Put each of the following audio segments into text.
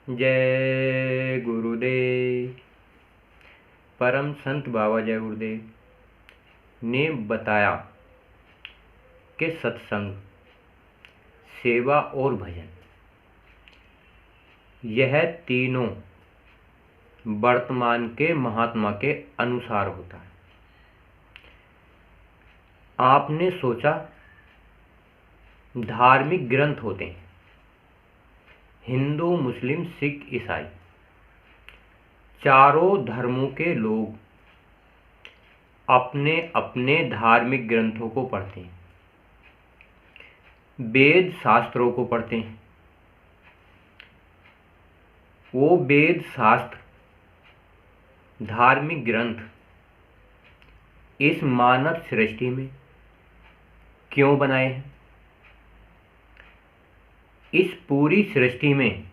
जय गुरुदेव। परम संत बाबा जय गुरुदेव ने बताया कि सत्संग, सेवा और भजन, यह तीनों वर्तमान के महात्मा के अनुसार होता है। आपने सोचा धार्मिक ग्रंथ होते हैं, हिंदू, मुस्लिम, सिख, ईसाई, चारों धर्मों के लोग अपने अपने धार्मिक ग्रंथों को पढ़ते हैं, वेद शास्त्रों को पढ़ते हैं। वो वेद शास्त्र, धार्मिक ग्रंथ इस मानव सृष्टि में क्यों बनाए हैं? इस पूरी सृष्टि में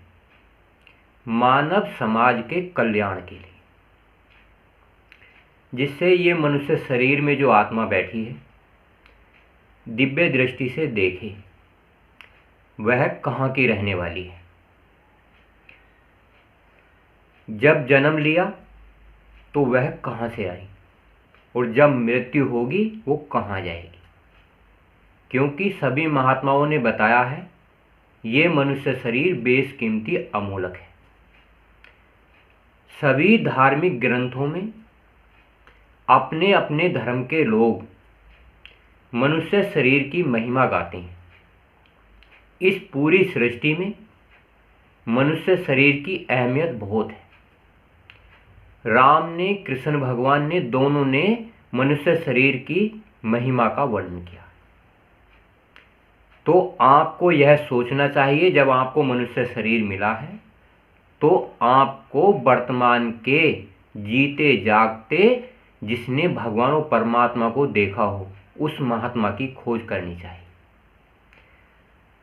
मानव समाज के कल्याण के लिए, जिससे ये मनुष्य शरीर में जो आत्मा बैठी है दिव्य दृष्टि से देखे वह कहाँ की रहने वाली है, जब जन्म लिया तो वह कहाँ से आई और जब मृत्यु होगी वो कहाँ जाएगी। क्योंकि सभी महात्माओं ने बताया है ये मनुष्य शरीर बेशकीमती अमूलक है। सभी धार्मिक ग्रंथों में अपने अपने धर्म के लोग मनुष्य शरीर की महिमा गाते हैं। इस पूरी सृष्टि में मनुष्य शरीर की अहमियत बहुत है। राम ने, कृष्ण भगवान ने, दोनों ने मनुष्य शरीर की महिमा का वर्णन किया। तो आपको यह सोचना चाहिए, जब आपको मनुष्य शरीर मिला है तो आपको वर्तमान के जीते जागते जिसने भगवान और परमात्मा को देखा हो उस महात्मा की खोज करनी चाहिए।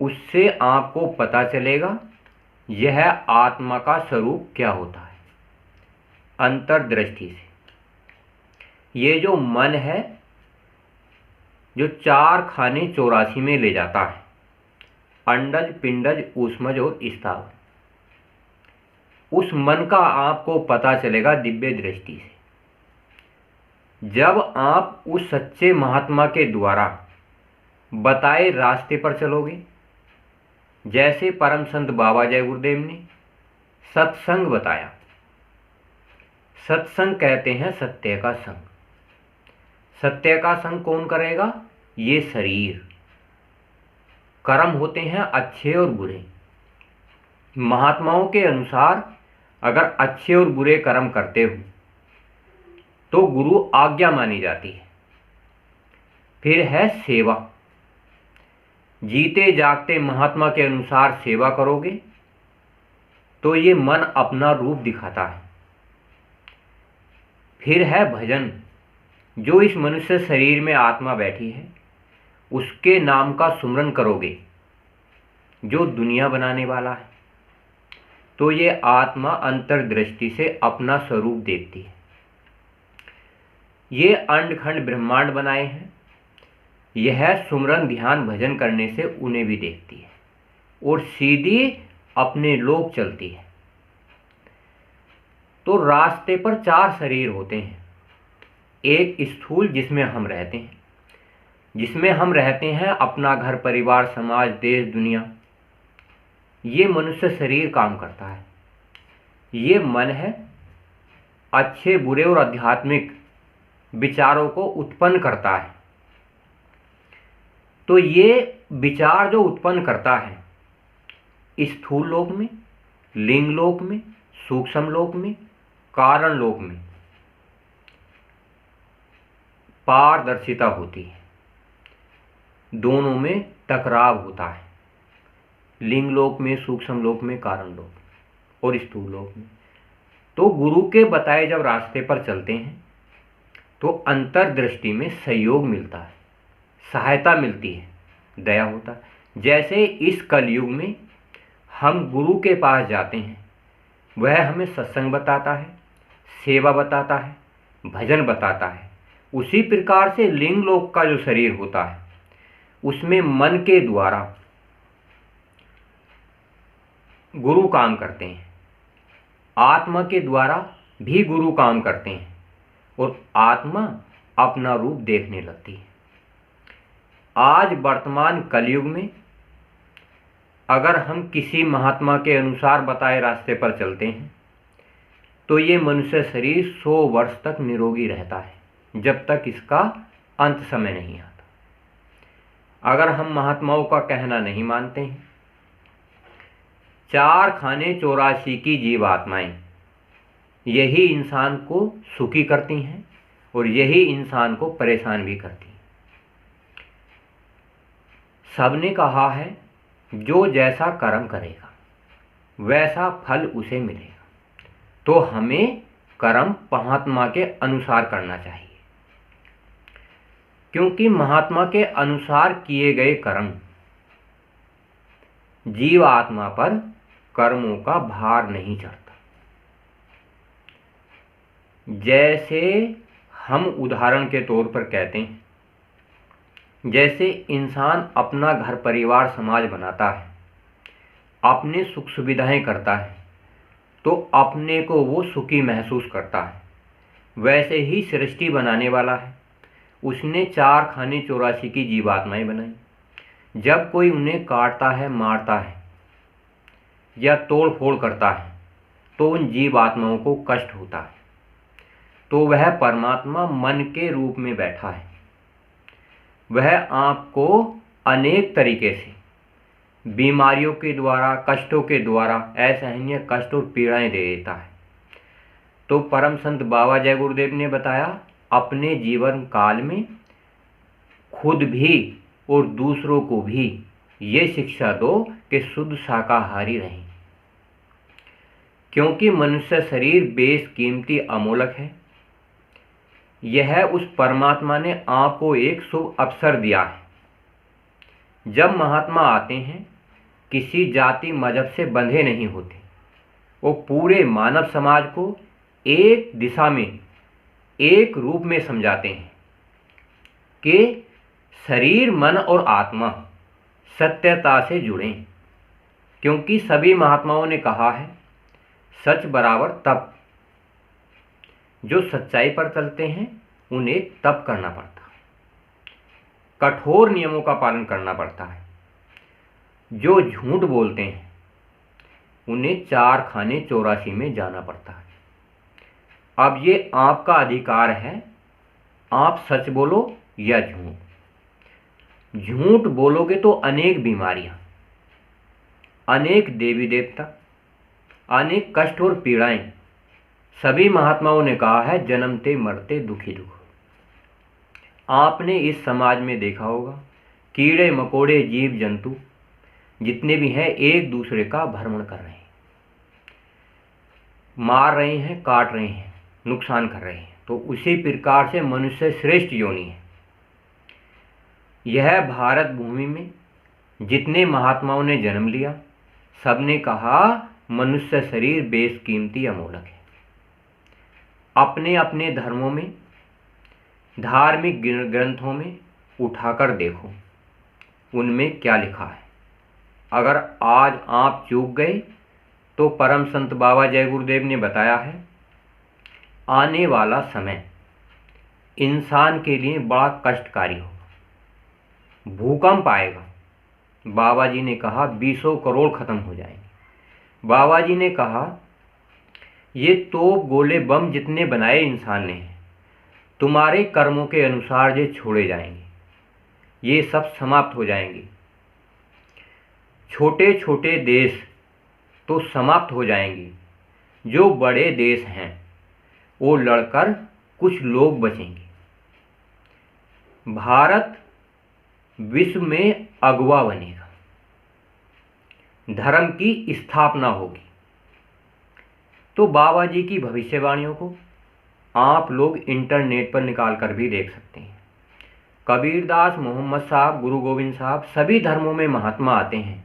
उससे आपको पता चलेगा यह आत्मा का स्वरूप क्या होता है। अंतर्दृष्टि से ये जो मन है, जो 4 खाने 84 में ले जाता है, अंडज, पिंडज, ऊष्मज और स्थावर, उस मन का आपको पता चलेगा दिव्य दृष्टि से। जब आप उस सच्चे महात्मा के द्वारा बताए रास्ते पर चलोगे, जैसे परम संत बाबा जय गुरुदेव ने सत्संग बताया। सत्संग कहते हैं सत्य का संग। सत्य का संग कौन करेगा? ये शरीर। कर्म होते हैं अच्छे और बुरे। महात्माओं के अनुसार अगर अच्छे और बुरे कर्म करते हो तो गुरु आज्ञा मानी जाती है। फिर है सेवा। जीते जागते महात्मा के अनुसार सेवा करोगे तो ये मन अपना रूप दिखाता है। फिर है भजन। जो इस मनुष्य शरीर में आत्मा बैठी है उसके नाम का सुमरन करोगे, जो दुनिया बनाने वाला है, तो ये आत्मा अंतर्दृष्टि से अपना स्वरूप देखती है। ये अंडखंड ब्रह्मांड बनाए हैं, यह सुमरन ध्यान भजन करने से उन्हें भी देखती है और सीधी अपने लोक चलती है। तो रास्ते पर 4 शरीर होते हैं। एक स्थूल जिसमें हम रहते हैं, अपना घर, परिवार, समाज, देश, दुनिया, ये मनुष्य शरीर काम करता है। ये मन है, अच्छे बुरे और आध्यात्मिक विचारों को उत्पन्न करता है। तो ये विचार जो उत्पन्न करता है स्थूल लोक में, लिंग लोक में, सूक्ष्म लोक में, कारण लोक में पारदर्शिता होती है। दोनों में टकराव होता है, लिंग लोक में, सूक्ष्म लोक में, कारण लोक और स्थूल लोक में। तो गुरु के बताए जब रास्ते पर चलते हैं तो अंतर्दृष्टि में सहयोग मिलता है, सहायता मिलती है, दया होता है। जैसे इस कलयुग में हम गुरु के पास जाते हैं, वह हमें सत्संग बताता है, सेवा बताता है, भजन बताता है। उसी प्रकार से लिंग लोक का जो शरीर होता है उसमें मन के द्वारा गुरु काम करते हैं। आत्मा के द्वारा भी गुरु काम करते हैं और आत्मा अपना रूप देखने लगती है। आज वर्तमान कलयुग में अगर हम किसी महात्मा के अनुसार बताए रास्ते पर चलते हैं तो ये मनुष्य शरीर 100 वर्ष तक निरोगी रहता है, जब तक इसका अंत समय नहीं आता। अगर हम महात्माओं का कहना नहीं मानते हैं, 4 खाने 84 की जीवात्माएं यही इंसान को सुखी करती हैं और यही इंसान को परेशान भी करती हैं। सबने कहा है जो जैसा कर्म करेगा वैसा फल उसे मिलेगा, तो हमें कर्म महात्मा के अनुसार करना चाहिए, क्योंकि महात्मा के अनुसार किए गए कर्म जीव आत्मा पर कर्मों का भार नहीं चढ़ता। जैसे हम उदाहरण के तौर पर कहते हैं, जैसे इंसान अपना घर परिवार समाज बनाता है, अपने सुख सुविधाएं करता है, तो अपने को वो सुखी महसूस करता है। वैसे ही सृष्टि बनाने वाला है, उसने 4 खाने 84 की जीवात्माएं बनाई। जब कोई उन्हें काटता है, मारता है या तोड़ फोड़ करता है तो उन जीवात्माओं को कष्ट होता है। तो वह परमात्मा मन के रूप में बैठा है, वह आपको अनेक तरीके से बीमारियों के द्वारा, कष्टों के द्वारा असहनीय कष्ट और पीड़ाएं दे देता है। तो परम संत बाबा जय गुरुदेव ने बताया, अपने जीवन काल में खुद भी और दूसरों को भी ये शिक्षा दो कि शुद्ध शाकाहारी रहें, क्योंकि मनुष्य शरीर बेशकीमती अमोलक है। यह उस परमात्मा ने आपको एक शुभ अवसर दिया है। जब महात्मा आते हैं, किसी जाति मजहब से बंधे नहीं होते, वो पूरे मानव समाज को एक दिशा में, एक रूप में समझाते हैं कि शरीर, मन और आत्मा सत्यता से जुड़ें। क्योंकि सभी महात्माओं ने कहा है, सच बराबर तप। जो सच्चाई पर चलते हैं उन्हें तप करना पड़ता है, कठोर नियमों का पालन करना पड़ता है। जो झूठ बोलते हैं उन्हें 4 खाने 84 में जाना पड़ता है। अब ये आपका अधिकार है, आप सच बोलो या झूठ। झूठ बोलोगे तो अनेक बीमारियां, अनेक देवी देवता, अनेक कष्ट और पीड़ाएं, सभी महात्माओं ने कहा है जन्मते मरते दुखी दुख। आपने इस समाज में देखा होगा, कीड़े मकोड़े जीव जंतु जितने भी हैं एक दूसरे का भ्रमण कर रहे हैं, मार रहे हैं, काट रहे हैं, नुकसान कर रहे हैं। तो उसी प्रकार से मनुष्य श्रेष्ठ योनि है। यह भारत भूमि में जितने महात्माओं ने जन्म लिया, सबने कहा मनुष्य शरीर बेशकीमती अमोलक है। अपने अपने धर्मों में, धार्मिक ग्रंथों में उठाकर देखो, उनमें क्या लिखा है। अगर आज आप चूक गए तो परम संत बाबा जय गुरुदेव ने बताया है, आने वाला समय इंसान के लिए बड़ा कष्टकारी होगा। भूकंप आएगा, बाबा जी ने कहा 20 करोड़ खत्म हो जाएंगे। बाबा जी ने कहा ये तोप गोले बम जितने बनाए इंसान ने, तुम्हारे कर्मों के अनुसार ये छोड़े जाएंगे, ये सब समाप्त हो जाएंगे। छोटे छोटे देश तो समाप्त हो जाएंगे, जो बड़े देश हैं वो लड़कर कुछ लोग बचेंगे। भारत विश्व में अगुवा बनेगा, धर्म की स्थापना होगी। तो बाबा जी की भविष्यवाणियों को आप लोग इंटरनेट पर निकाल कर भी देख सकते हैं। कबीरदास, मोहम्मद साहब, गुरु गोविंद साहब, सभी धर्मों में महात्मा आते हैं,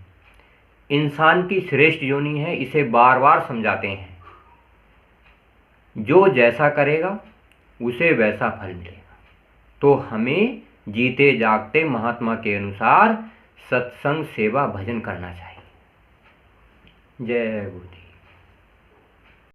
इंसान की श्रेष्ठ योनि है, इसे बार बार समझाते हैं। जो जैसा करेगा उसे वैसा फल मिलेगा। तो हमें जीते जागते महात्मा के अनुसार सत्संग, सेवा, भजन करना चाहिए। जय गुरुदेव।